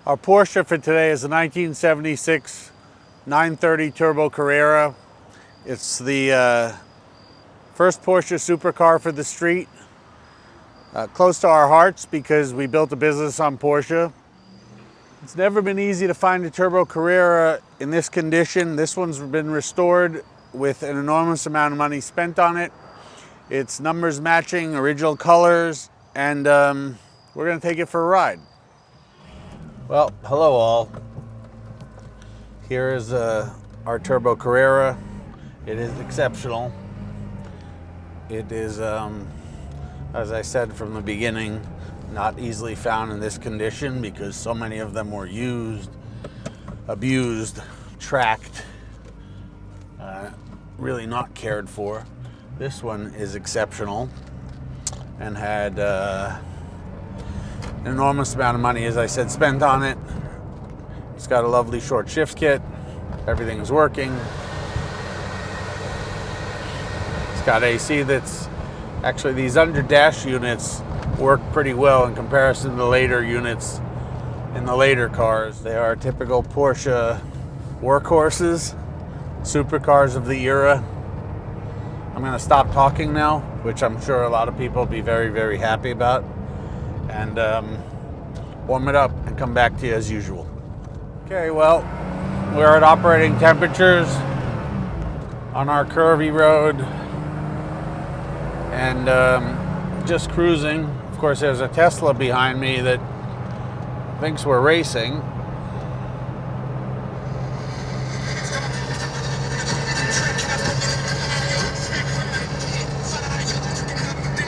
Our Porsche for today is a 1976 930 Turbo Carrera. It's the first Porsche supercar for the street. Close to our hearts because we built a business on Porsche. It's never been easy to find a Turbo Carrera in this condition. This one's been restored with an enormous amount of money spent on it. It's numbers matching, original colors, and we're gonna take it for a ride. Well, hello all. Here is our Turbo Carrera. It is exceptional. It is, as I said from the beginning, not easily found in this condition because so many of them were used, abused, tracked, really not cared for. This one is exceptional and had an enormous amount of money, as I said, spent on it. It's got a lovely short shift kit. Everything is working. It's got AC that's actually, these under dash units work pretty well in comparison to the later units in the later cars. They are typical Porsche workhorses, supercars of the era. I'm going to stop talking now, which I'm sure a lot of people will be very, very happy about, and warm it up and come back to you as usual. Okay, well, we're at operating temperatures on our curvy road and just cruising. Of course, there's a Tesla behind me that thinks we're racing.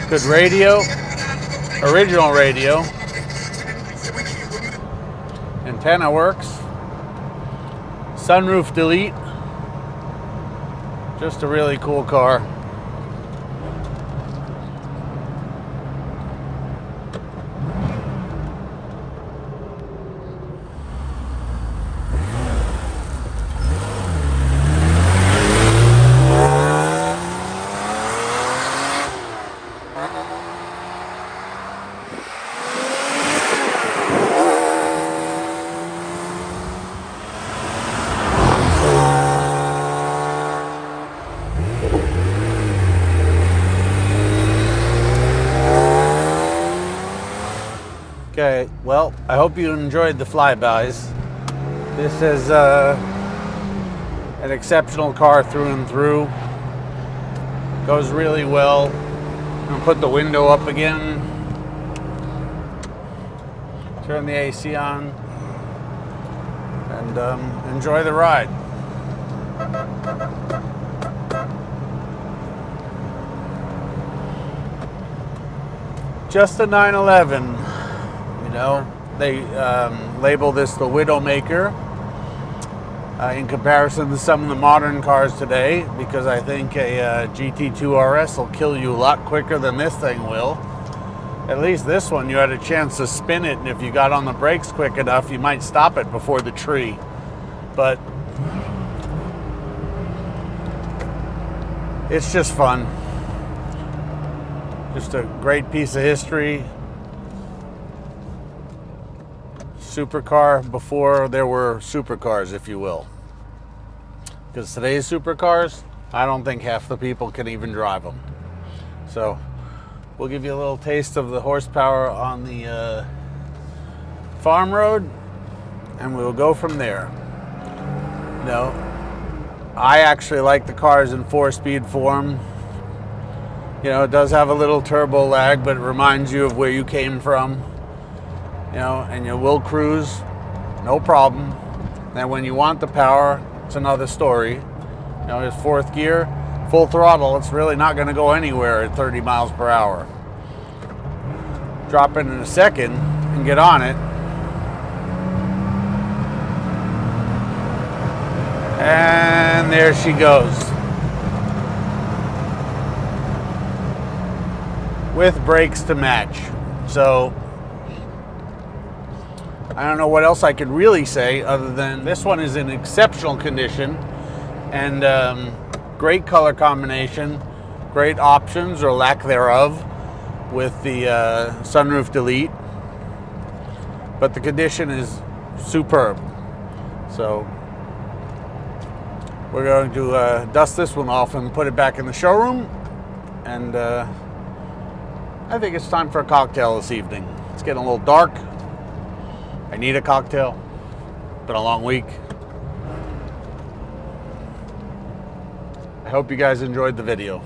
Good radio, original radio. Antenna works. Sunroof delete. Just a really cool car. Okay, well, I hope you enjoyed the flybys. This is an exceptional car through and through. Goes really well. I'm gonna put the window up again. Turn the AC on and enjoy the ride. Just a 911. You know, they label this the Widowmaker in comparison to some of the modern cars today, because I think a GT2 RS will kill you a lot quicker than this thing will. At least this one, you had a chance to spin it, and if you got on the brakes quick enough, you might stop it before the tree. But it's just fun. Just a great piece of history. Supercar before there were supercars, if you will. Because today's supercars, I don't think half the people can even drive them. So we'll give you a little taste of the horsepower on the farm road, and we'll go from there. You know, I actually like the cars in 4-speed form. You know, it does have a little turbo lag, but it reminds you of where you came from. You know, and you will cruise, no problem. And when you want the power, it's another story. You know, it's 4th gear, full throttle, it's really not gonna go anywhere at 30 miles per hour. Drop it in a second and get on it. And there she goes. With brakes to match. So, I don't know what else I could really say other than this one is in exceptional condition and great color combination, great options or lack thereof with the sunroof delete. But the condition is superb. So we're going to dust this one off and put it back in the showroom. And I think it's time for a cocktail this evening. It's getting a little dark. I need a cocktail. Been a long week. I hope you guys enjoyed the video.